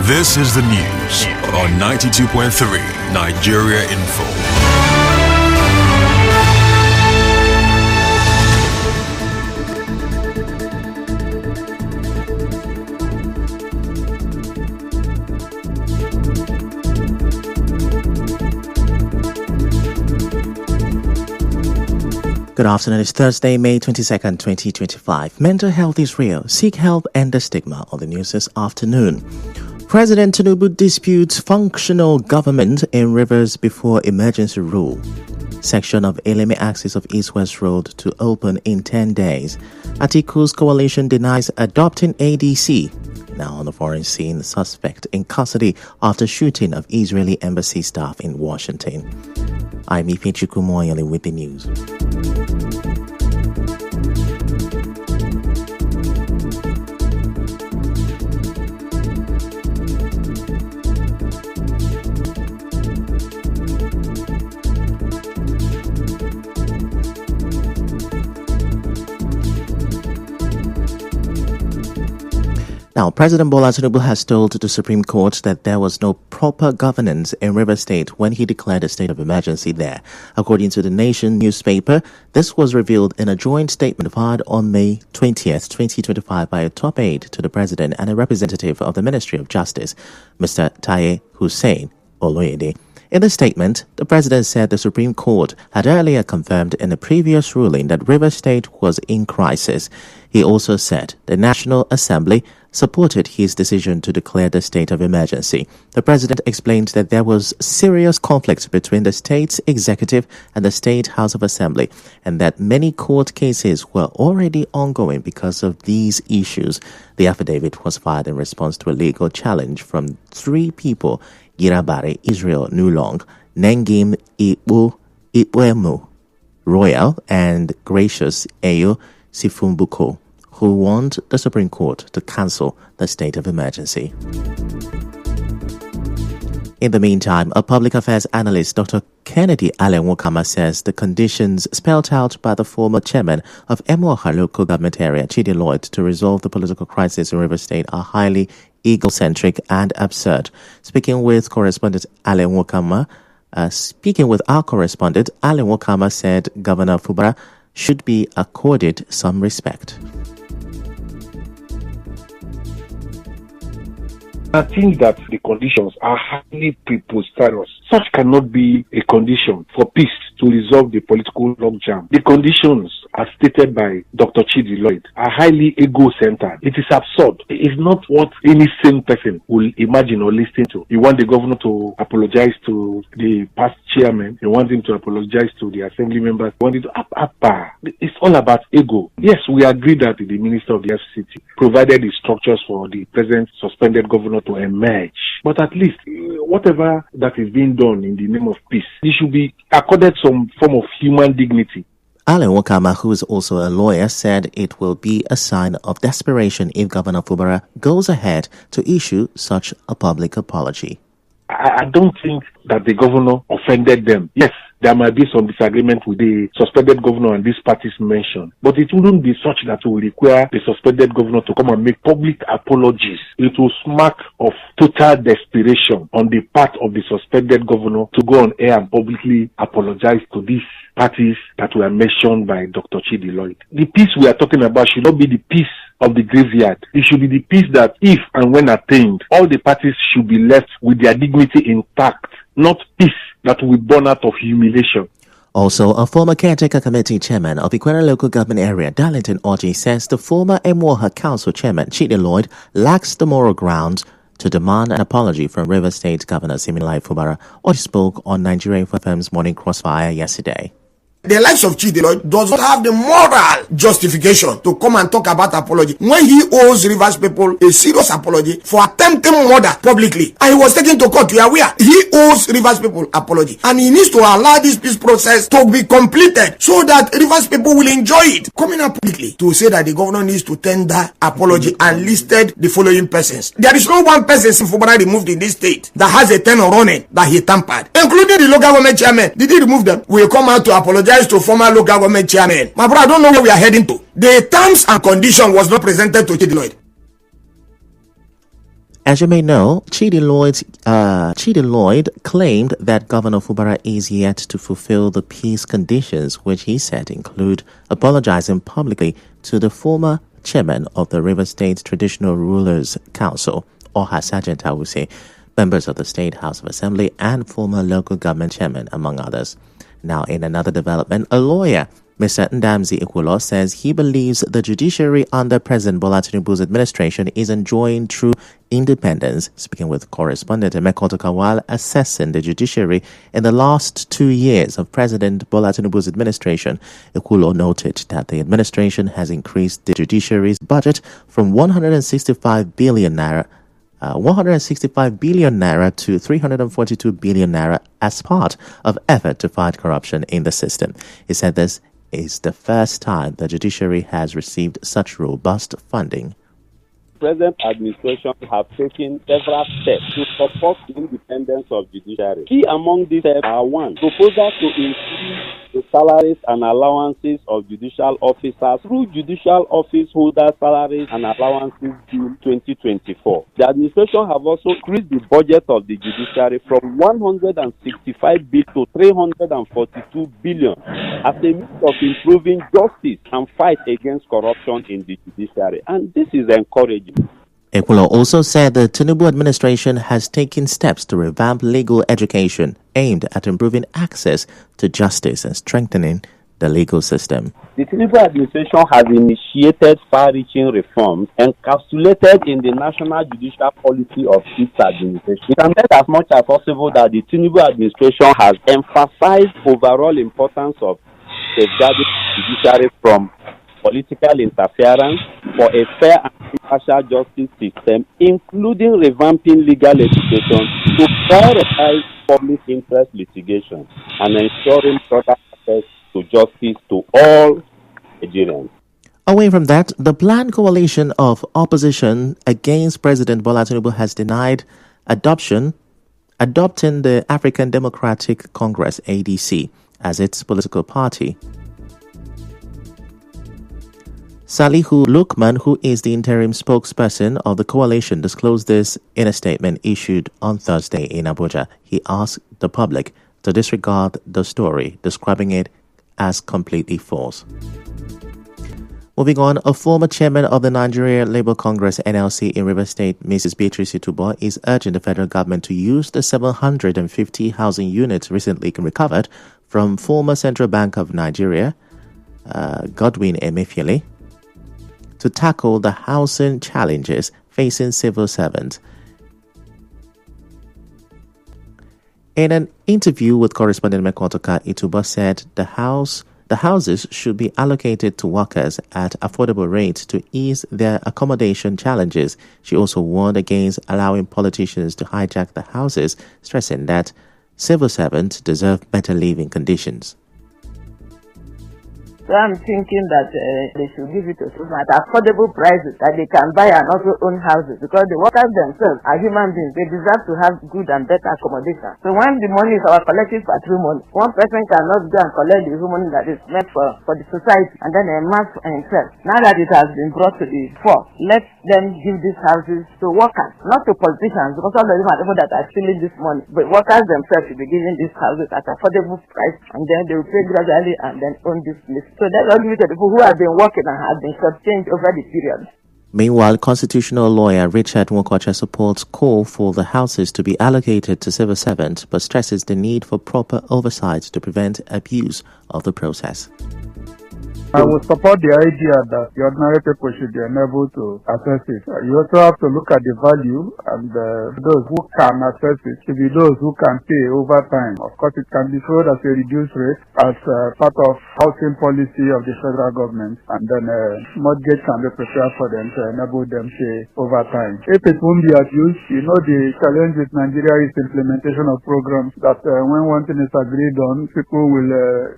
This is the news on 92.3 Nigeria Info. Good afternoon. It's Thursday, May 22nd, 2025. Mental health is real. Seek help and the stigma on the news this afternoon. President Tinubu disputes functional government in Rivers before emergency rule. Section of Eleme axis of East-West Road to open in 10 days. Atiku's coalition denies adopting ADC. Now on the foreign scene, suspect in custody after shooting of Israeli embassy staff in Washington. I'm Ifechuku Moyole with the news. Now, President Bola Tinubu has told the Supreme Court that there was no proper governance in Rivers State when he declared a state of emergency there. According to the Nation newspaper, this was revealed in a joint statement filed on May 20th, 2025 by a top aide to the President and a representative of the Ministry of Justice, Mr. Taye Hussein Oloyede. In the statement, the President said the Supreme Court had earlier confirmed in a previous ruling that Rivers State was in crisis. He also said the National Assembly supported his decision to declare the state of emergency. The President explained that there was serious conflict between the state's executive and the State House of Assembly, and that many court cases were already ongoing because of these issues. The affidavit was filed in response to a legal challenge from three people: Girabari Israel Nulong, Nengim Ibuemu Royal, and Gracious Eyo Sifumbuko, who want the Supreme Court to cancel the state of emergency. In the meantime, a public affairs analyst, Dr. Kennedy Alenwokama, says the conditions spelled out by the former chairman of Emuoha local government area, Chidi Lloyd, to resolve the political crisis in Rivers State are highly egocentric and absurd. Speaking with our correspondent, Alenwokama said Governor Fubara should be accorded some respect. I think that the conditions are highly preposterous. Such cannot be a condition for peace to resolve the political logjam. The conditions, as stated by Dr. Chidi Lloyd, are highly ego-centered. It is absurd. It is not what any sane person will imagine or listen to. You want the governor to apologize to the past chairman. You want him to apologize to the assembly members. You want him to... It's all about ego. Yes, we agree that the minister of the FCT provided the structures for the present suspended governor to emerge. But at least, whatever that is being done in the name of peace, it should be accorded some form of human dignity. Alenwokama, who is also a lawyer, said it will be a sign of desperation if Governor Fubara goes ahead to issue such a public apology. I don't think that the governor offended them. Yes, there might be some disagreement with the suspended governor and these parties mentioned, but it wouldn't be such that will require the suspended governor to come and make public apologies. It will smack of total desperation on the part of the suspended governor to go on air and publicly apologize to these parties that were mentioned by Dr. Chidi Lloyd. The peace we are talking about should not be the peace of the graveyard. It should be the peace that, if and when attained, all the parties should be left with their dignity intact, not peace that will be born out of humiliation. Also, a former caretaker committee chairman of Ikwere local government area, Darlington Orji, says the former Emuoha council chairman, Chidi Lloyd, lacks the moral grounds to demand an apology from Rivers State Governor Siminalayi Fubara. Orji spoke on Nigeria Info FM's Morning Crossfire yesterday. The likes of Chidi Lloyd does not have the moral justification to come and talk about apology when he owes Rivers people a serious apology for attempting murder publicly. And he was taken to court. You are aware? He owes Rivers people apology. And he needs to allow this peace process to be completed so that Rivers people will enjoy it. Coming up publicly to say that the governor needs to tender apology and listed the following persons. There is no one person since Fubara removed in this state that has a tenor running that he tampered, including the local government chairman. Did he remove them? Will come out to apologize to former local government chairman. My brother, I don't know where we are heading to. The terms and condition was not presented to Chidi Lloyd. As you may know, Chidi Lloyd claimed that Governor Fubara is yet to fulfill the peace conditions, which he said include apologizing publicly to the former chairman of the River State Traditional Rulers Council, Oha Sergeant Awuse, members of the State House of Assembly, and former local government chairman, among others. Now, in another development, a lawyer, Mr. Ndamzi Ikulo, says he believes the judiciary under President Bola Tinubu's administration is enjoying true independence. Speaking with correspondent Emeka Otoka while assessing the judiciary in the last 2 years of President Bola Tinubu's administration, Ikulo noted that the administration has increased the judiciary's budget from 165 billion naira to 342 billion naira as part of effort to fight corruption in the system. He said this is the first time the judiciary has received such robust funding. Present administration have taken several steps to support the independence of judiciary. Key among these steps are: 1. Proposal to increase the salaries and allowances of judicial officers through Judicial Office Holder Salaries and Allowances Bill 2024. The administration have also increased the budget of the judiciary from 165 billion to 342 billion as a means of improving justice and fight against corruption in the judiciary. And this is encouraging. Ekulo also said the Tinubu administration has taken steps to revamp legal education aimed at improving access to justice and strengthening the legal system. The Tinubu administration has initiated far-reaching reforms encapsulated in the national judicial policy of its administration. We can bet as much as possible that the Tinubu administration has emphasized overall importance of safeguarding the judiciary from political interference for a fair and impartial justice system, including revamping legal education to prioritize public interest litigation and ensuring proper access to justice to all Nigerians. Away from that, the planned coalition of opposition against President Bola Tinubu has denied adopting the African Democratic Congress, ADC, as its political party. Salihu Lukman, who is the interim spokesperson of the coalition, disclosed this in a statement issued on Thursday in Abuja. He asked the public to disregard the story, describing it as completely false. Moving on, a former chairman of the Nigeria Labour Congress (NLC) in Rivers State, Mrs. Beatrice Itubo, is urging the federal government to use the 750 housing units recently recovered from former Central Bank of Nigeria, Godwin Emefiele, to tackle the housing challenges facing civil servants. In an interview with correspondent Emeka Otoka, Itubo said the houses should be allocated to workers at affordable rates to ease their accommodation challenges. She also warned against allowing politicians to hijack the houses, stressing that civil servants deserve better living conditions. So I'm thinking that they should give it to them at affordable prices that they can buy and also own houses, because the workers themselves are human beings. They deserve to have good and better accommodation. So when the money is our collective patrimony, one person cannot go and collect the money that is meant for the society and then amass for himself. Now that it has been brought to the fore, let them give these houses to workers, not to politicians, because all of them are people that are stealing this money. But workers themselves should be given these houses at affordable price, and then they will pay gradually and then own this place. So that's all give it to people who have been working and have been shortchanged over the period. Meanwhile, constitutional lawyer Richard Nwokocha supports call for the houses to be allocated to civil servants, but stresses the need for proper oversight to prevent abuse of the process. I would support the idea that the ordinary people should be enabled to access it. You also have to look at the value, and those who can access it should be those who can pay over time. Of course, it can be sold at a reduced rate as part of housing policy of the federal government, and then mortgage can be prepared for them to enable them to pay over time. If it won't be abused, the challenge with Nigeria is implementation of programs that when one thing is agreed on, people will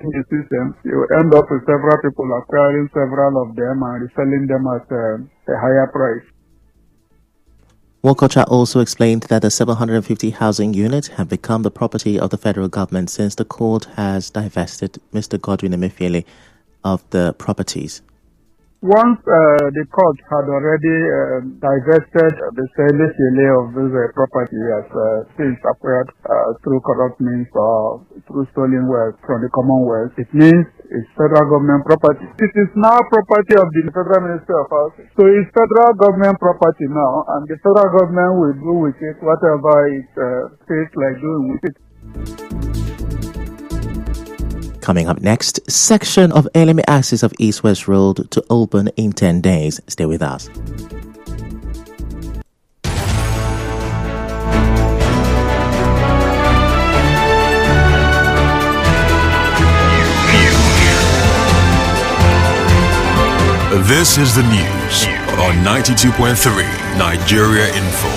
in the system. You end up with several people acquiring several of them and reselling them at a higher price. Nwokocha also explained that the 750 housing units have become the property of the federal government since the court has divested Mr. Godwin Emefiele of the properties. Once the court had already divested the sale of this property as things acquired through corrupt means or through stolen wealth from the Commonwealth, it means it's federal government property. It is now property of the Federal Ministry of Housing. So it's federal government property now, and the federal government will do with it whatever it feels like doing with it. Coming up next, section of Eleme axis of East-West Road to open in 10 days. Stay with us. This is the news on 92.3 Nigeria Info.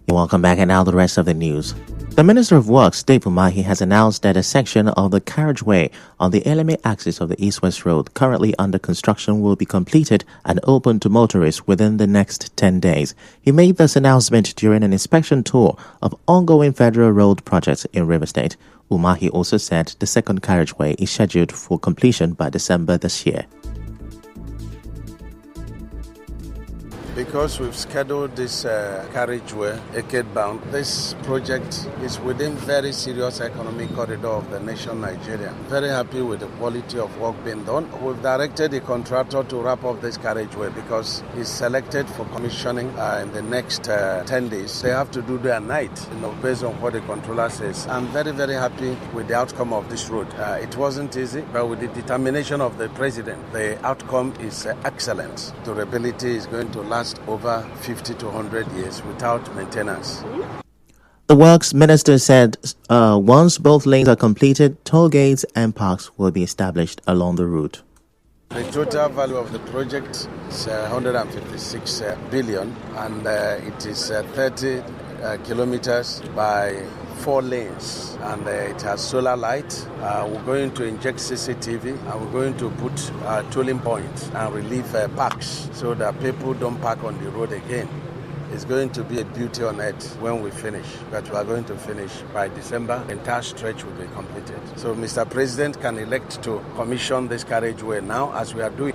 Welcome back, and now the rest of the news. The Minister of Works, Dave Umahi, has announced that a section of the carriageway on the Eleme axis of the East-West Road currently under construction will be completed and open to motorists within the next 10 days. He made this announcement during an inspection tour of ongoing federal road projects in Rivers State. Umahi also said the second carriageway is scheduled for completion by December this year. Because we've scheduled this carriageway, decade-bound, this project is within very serious economic corridor of the nation, Nigeria. Very happy with the quality of work being done. We've directed the contractor to wrap up this carriageway because he's selected for commissioning in the next 10 days. They have to do their night, based on what the controller says. I'm very, very happy with the outcome of this road. It wasn't easy, but with the determination of the president, the outcome is excellent. Durability is going to last over 50 to 100 years without maintenance. The Works Minister said once both lanes are completed, toll gates and parks will be established along the route. The total value of the project is 156 billion, and it is 30 kilometers by 4 lanes, and it has solar light. We're going to inject CCTV, and we're going to put tolling points and relief parks so that people don't park on the road again. It's going to be a beauty on earth when we finish, but we are going to finish by December. The entire stretch will be completed. So Mr. President can elect to commission this carriageway now, as we are doing.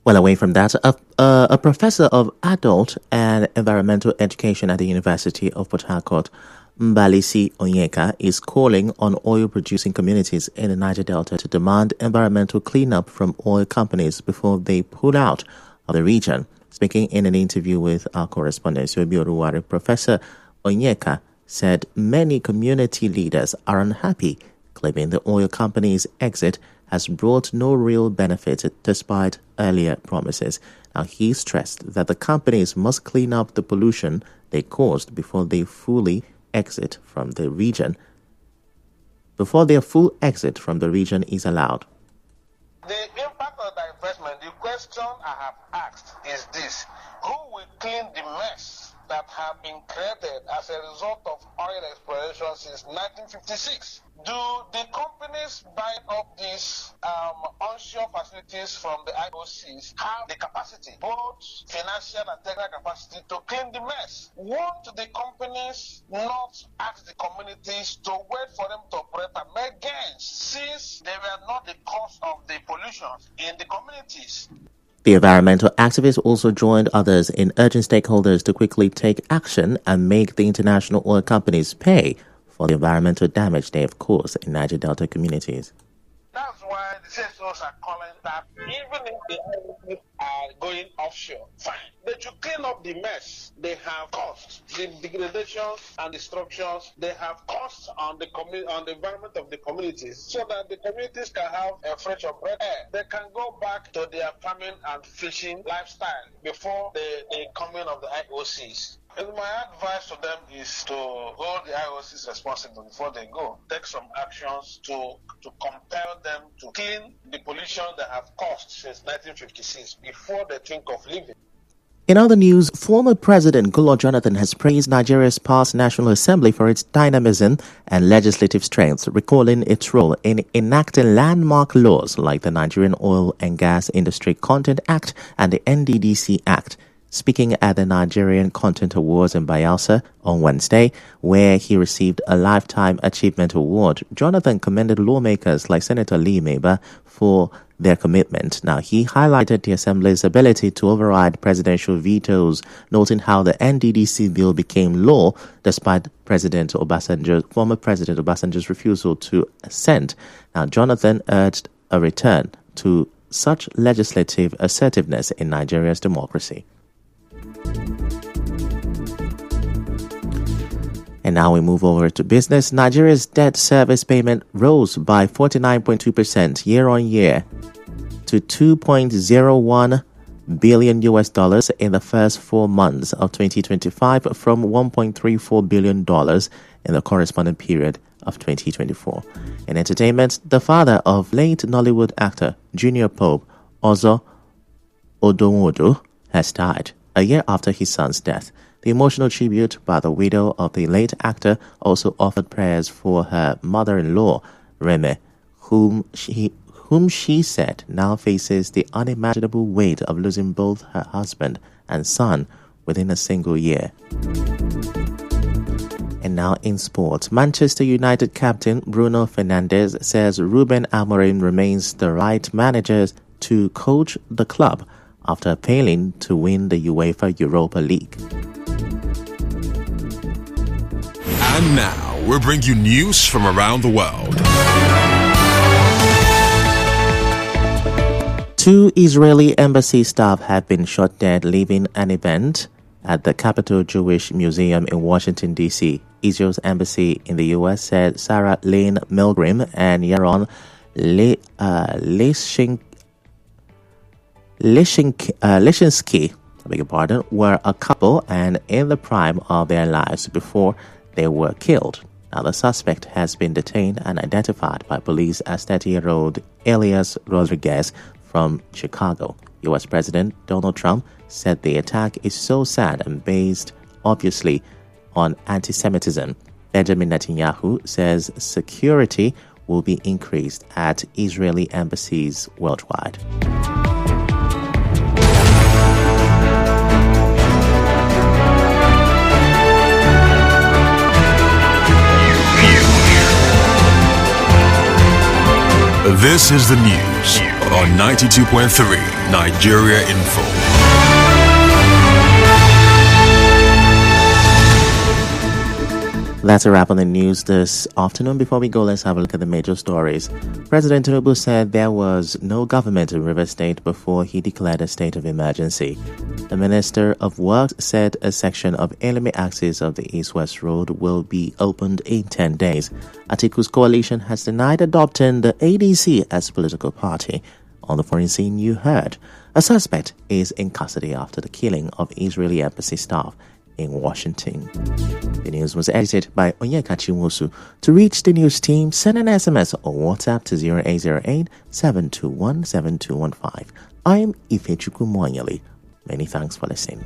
Well, away from that, a professor of adult and environmental education at the University of Port Harcourt, Mbalisi Onyeka, is calling on oil-producing communities in the Niger Delta to demand environmental cleanup from oil companies before they pull out of the region. Speaking in an interview with our correspondent, Yobi Oruwari, Professor Onyeka said many community leaders are unhappy, claiming the oil companies' exit has brought no real benefit despite earlier promises. Now, he stressed that the companies must clean up the pollution they caused before they fully exit from the region. Before their full exit from the region is allowed. The impact of the investment, the question I have asked is this: who will clean the mess that have been created as a result of oil exploration since 1956? Do the companies buying up these onshore facilities from the IOCs have the capacity, both financial and technical capacity, to clean the mess? Won't the companies not ask the communities to wait for them to operate and make gains, since they were not the cause of the pollution in the communities? The environmental activists also joined others in urging stakeholders to quickly take action and make the international oil companies pay for the environmental damage they have caused in Niger Delta communities. That's why the CSOs are calling that even if the IOCs are going offshore, fine. They should clean up the mess they have caused, the degradations and destructions they have caused on the environment of the communities, so that the communities can have a fresh of breath air. They can go back to their farming and fishing lifestyle before the coming of the IOCs. And my advice to them is to hold the IOCs responsible before they go. Take some actions to compel them to clean the pollution they have caused since 1956 before they think of leaving. In other news, former President Goodluck Jonathan has praised Nigeria's past National Assembly for its dynamism and legislative strength, recalling its role in enacting landmark laws like the Nigerian Oil and Gas Industry Content Act and the NDDC Act. Speaking at the Nigerian Content Awards in Bayelsa on Wednesday, where he received a Lifetime Achievement Award, Jonathan commended lawmakers like Senator Lee Meba for their commitment. Now, he highlighted the Assembly's ability to override presidential vetoes, noting how the NDDC bill became law despite former President Obasanjo's refusal to assent. Now, Jonathan urged a return to such legislative assertiveness in Nigeria's democracy. And now we move over to business. Nigeria's debt service payment rose by 49.2% year on year to $2.01 billion in the first 4 months of 2025 from $1.34 billion in the corresponding period of 2024. In entertainment, the father of late Nollywood actor Junior Pope, Ozo Odonwodo, has died a year after his son's death. The emotional tribute by the widow of the late actor also offered prayers for her mother-in-law, Reme, whom she said now faces the unimaginable weight of losing both her husband and son within a single year. And now in sports, Manchester United captain Bruno Fernandes says Ruben Amorim remains the right manager to coach the club after failing to win the UEFA Europa League. And now, we bring you news from around the world. 2 Israeli embassy staff have been shot dead leaving an event at the Capitol Jewish Museum in Washington, D.C. Israel's embassy in the U.S. said Sarah Lane Milgrim and Yaron Lishinsky, were a couple and in the prime of their lives before they were killed. Now, the suspect has been detained and identified by police as 30-year-old Elias Rodriguez from Chicago. U.S. President Donald Trump said the attack is so sad and based, obviously, on anti-Semitism. Benjamin Netanyahu says security will be increased at Israeli embassies worldwide. This is the news on 92.3 Nigeria Info. That's a wrap on the news this afternoon. Before we go, let's have a look at the major stories. President Tinubu said there was no government in Rivers State before he declared a state of emergency. The Minister of Works said a section of Eleme axis of the East-West Road will be opened in 10 days. Atiku's coalition has denied adopting the ADC as a political party. On the foreign scene, you heard a suspect is in custody after the killing of Israeli embassy staff in Washington. The news was edited by Onyeka Chinwosu. To reach the news team, send an SMS or WhatsApp to 0808 721 7215. I'm Ifechukwu Mwanyali. Many thanks for listening.